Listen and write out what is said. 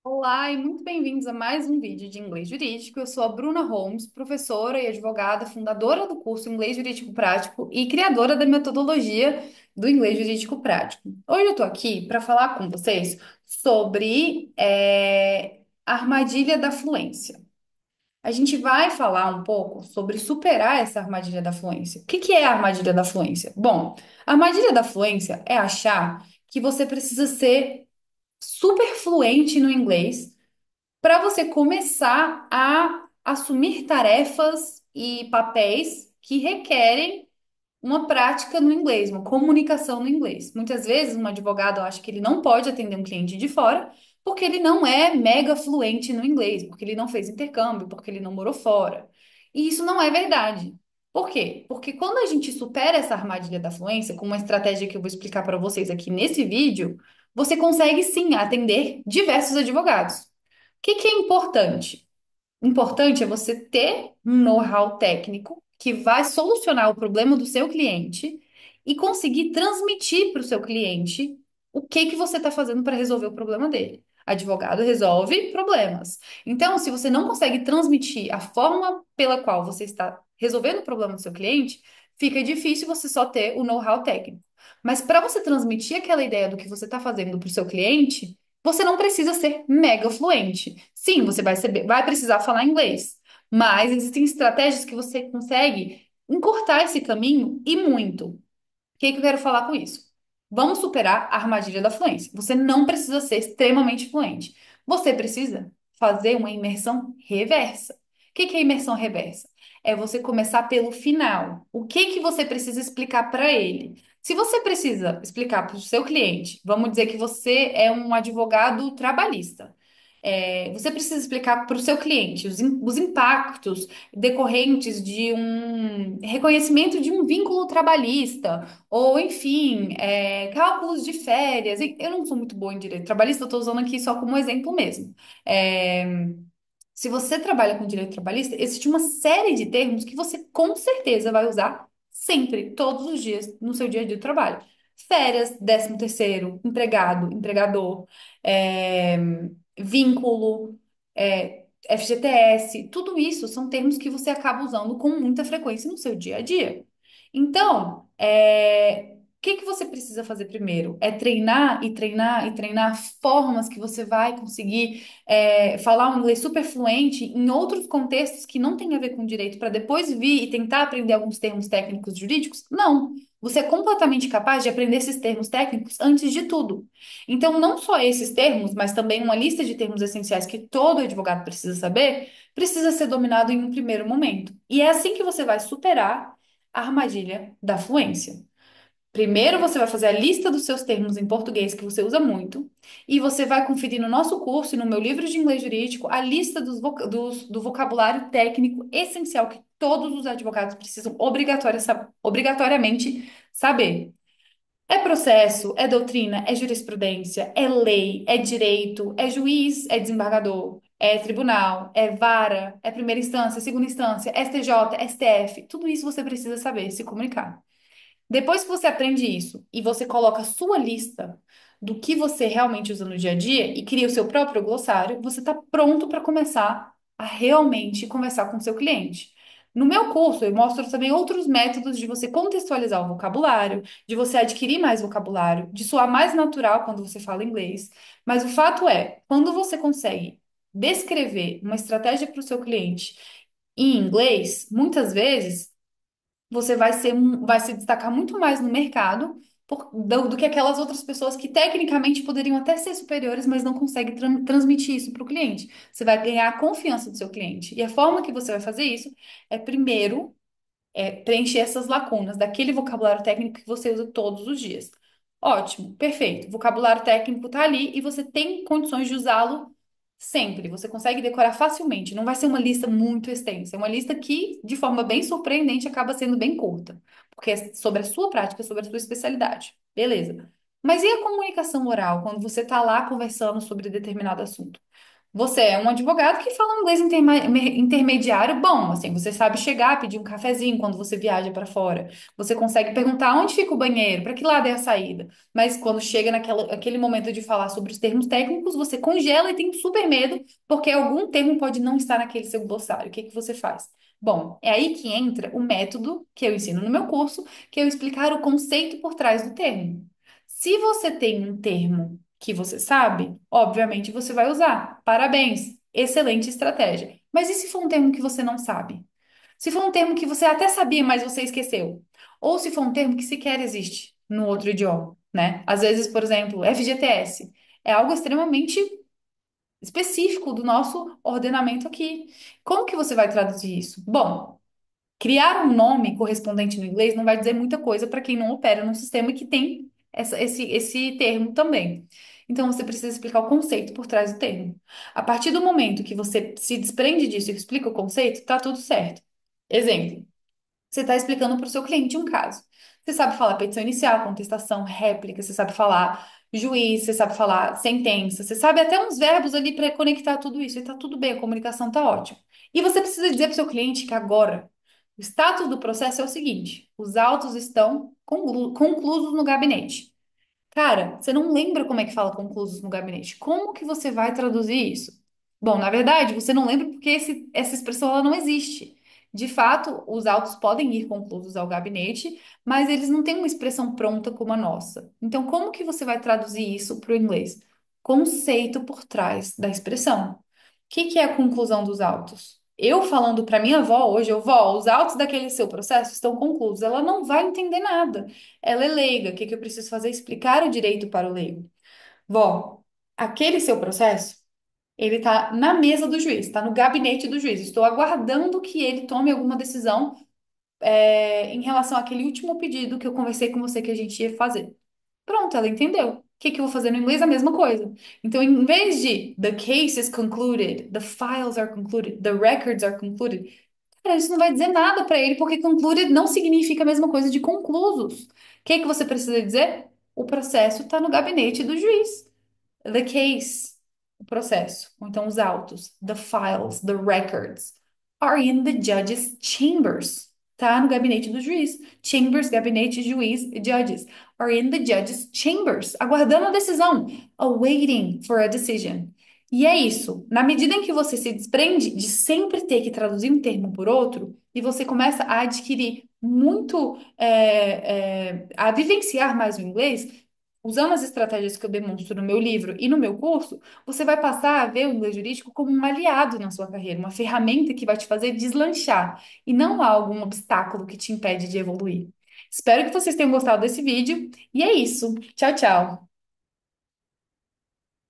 Olá e muito bem-vindos a mais um vídeo de inglês jurídico. Eu sou a Bruna Holmes, professora e advogada, fundadora do curso Inglês Jurídico Prático e criadora da metodologia do Inglês Jurídico Prático. Hoje eu estou aqui para falar com vocês sobre a armadilha da fluência. A gente vai falar um pouco sobre superar essa armadilha da fluência. O que que é a armadilha da fluência? Bom, a armadilha da fluência é achar que você precisa ser super fluente no inglês para você começar a assumir tarefas e papéis que requerem uma prática no inglês, uma comunicação no inglês. Muitas vezes, um advogado acha que ele não pode atender um cliente de fora porque ele não é mega fluente no inglês, porque ele não fez intercâmbio, porque ele não morou fora. E isso não é verdade. Por quê? Porque quando a gente supera essa armadilha da fluência, com uma estratégia que eu vou explicar para vocês aqui nesse vídeo, você consegue sim atender diversos advogados. O que que é importante? Importante é você ter um know-how técnico que vai solucionar o problema do seu cliente e conseguir transmitir para o seu cliente o que que você está fazendo para resolver o problema dele. Advogado resolve problemas. Então, se você não consegue transmitir a forma pela qual você está resolvendo o problema do seu cliente, fica difícil você só ter o know-how técnico. Mas para você transmitir aquela ideia do que você está fazendo para o seu cliente, você não precisa ser mega fluente. Sim, você vai precisar falar inglês, mas existem estratégias que você consegue encurtar esse caminho e muito. O que que eu quero falar com isso? Vamos superar a armadilha da fluência. Você não precisa ser extremamente fluente. Você precisa fazer uma imersão reversa. O que que é imersão reversa? É você começar pelo final. O que que você precisa explicar para ele? Se você precisa explicar para o seu cliente, vamos dizer que você é um advogado trabalhista. Você precisa explicar para o seu cliente os impactos decorrentes de um reconhecimento de um vínculo trabalhista ou, enfim, cálculos de férias. Eu não sou muito boa em direito trabalhista, eu estou usando aqui só como exemplo mesmo. É, Se você trabalha com direito trabalhista, existe uma série de termos que você com certeza vai usar sempre, todos os dias, no seu dia a dia de trabalho. Férias, 13º, empregado, empregador, é, vínculo, FGTS, tudo isso são termos que você acaba usando com muita frequência no seu dia a dia. Então, o que que você precisa fazer primeiro? É treinar e treinar e treinar formas que você vai conseguir falar um inglês super fluente em outros contextos que não têm a ver com direito, para depois vir e tentar aprender alguns termos técnicos jurídicos? Não. Você é completamente capaz de aprender esses termos técnicos antes de tudo. Então, não só esses termos, mas também uma lista de termos essenciais que todo advogado precisa saber, precisa ser dominado em um primeiro momento. E é assim que você vai superar a armadilha da fluência. Primeiro, você vai fazer a lista dos seus termos em português que você usa muito, e você vai conferir no nosso curso e no meu livro de inglês jurídico a lista do vocabulário técnico essencial que todos os advogados precisam obrigatoriamente saber. É processo, é doutrina, é jurisprudência, é lei, é direito, é juiz, é desembargador, é tribunal, é vara, é primeira instância, segunda instância, STJ, STF. Tudo isso você precisa saber se comunicar. Depois que você aprende isso e você coloca a sua lista do que você realmente usa no dia a dia e cria o seu próprio glossário, você está pronto para começar a realmente conversar com o seu cliente. No meu curso, eu mostro também outros métodos de você contextualizar o vocabulário, de você adquirir mais vocabulário, de soar mais natural quando você fala inglês. Mas o fato é, quando você consegue descrever uma estratégia para o seu cliente em inglês, muitas vezes você vai se destacar muito mais no mercado do que aquelas outras pessoas que tecnicamente poderiam até ser superiores, mas não conseguem transmitir isso para o cliente. Você vai ganhar a confiança do seu cliente. E a forma que você vai fazer isso é, primeiro, preencher essas lacunas daquele vocabulário técnico que você usa todos os dias. Ótimo, perfeito. O vocabulário técnico está ali e você tem condições de usá-lo sempre. Você consegue decorar facilmente. Não vai ser uma lista muito extensa. É uma lista que, de forma bem surpreendente, acaba sendo bem curta, porque é sobre a sua prática, sobre a sua especialidade. Beleza. Mas e a comunicação oral, quando você está lá conversando sobre determinado assunto? Você é um advogado que fala um inglês intermediário bom, assim, você sabe chegar, pedir um cafezinho quando você viaja para fora. Você consegue perguntar onde fica o banheiro, para que lado é a saída. Mas quando chega aquele momento de falar sobre os termos técnicos, você congela e tem super medo, porque algum termo pode não estar naquele seu glossário. O que que você faz? Bom, é aí que entra o método que eu ensino no meu curso, que é eu explicar o conceito por trás do termo. Se você tem um termo que você sabe, obviamente você vai usar. Parabéns, excelente estratégia. Mas e se for um termo que você não sabe? Se for um termo que você até sabia, mas você esqueceu? Ou se for um termo que sequer existe no outro idioma, né? Às vezes, por exemplo, FGTS é algo extremamente específico do nosso ordenamento aqui. Como que você vai traduzir isso? Bom, criar um nome correspondente no inglês não vai dizer muita coisa para quem não opera num sistema que tem esse termo também. Então, você precisa explicar o conceito por trás do termo. A partir do momento que você se desprende disso e explica o conceito, tá tudo certo. Exemplo. Você está explicando para o seu cliente um caso. Você sabe falar petição inicial, contestação, réplica, você sabe falar juiz, você sabe falar sentença, você sabe até uns verbos ali para conectar tudo isso. E tá tudo bem, a comunicação tá ótima. E você precisa dizer para o seu cliente que agora o status do processo é o seguinte: os autos estão conclusos no gabinete. Cara, você não lembra como é que fala conclusos no gabinete. Como que você vai traduzir isso? Bom, na verdade, você não lembra porque essa expressão ela não existe. De fato, os autos podem ir conclusos ao gabinete, mas eles não têm uma expressão pronta como a nossa. Então, como que você vai traduzir isso para o inglês? Conceito por trás da expressão. O que que é a conclusão dos autos? Eu falando para minha avó hoje, eu, vó, os autos daquele seu processo estão conclusos. Ela não vai entender nada. Ela é leiga. O que que eu preciso fazer? Explicar o direito para o leigo. Vó, aquele seu processo, ele está na mesa do juiz, está no gabinete do juiz. Estou aguardando que ele tome alguma decisão, em relação àquele último pedido que eu conversei com você que a gente ia fazer. Pronto, ela entendeu. O que que eu vou fazer no inglês? A mesma coisa. Então, em vez de the case is concluded, the files are concluded, the records are concluded, cara, isso não vai dizer nada para ele, porque concluded não significa a mesma coisa de conclusos. O que que você precisa dizer? O processo está no gabinete do juiz. The case, o processo, ou então os autos, the files, the records, are in the judge's chambers. Tá no gabinete do juiz. Chambers, gabinete, juiz, judges. Are in the judge's chambers. Aguardando a decisão. Awaiting for a decision. E é isso. Na medida em que você se desprende de sempre ter que traduzir um termo por outro, e você começa a adquirir muito, a vivenciar mais o inglês, usando as estratégias que eu demonstro no meu livro e no meu curso, você vai passar a ver o inglês jurídico como um aliado na sua carreira, uma ferramenta que vai te fazer deslanchar e não algo, um obstáculo que te impede de evoluir. Espero que vocês tenham gostado desse vídeo e é isso. Tchau, tchau.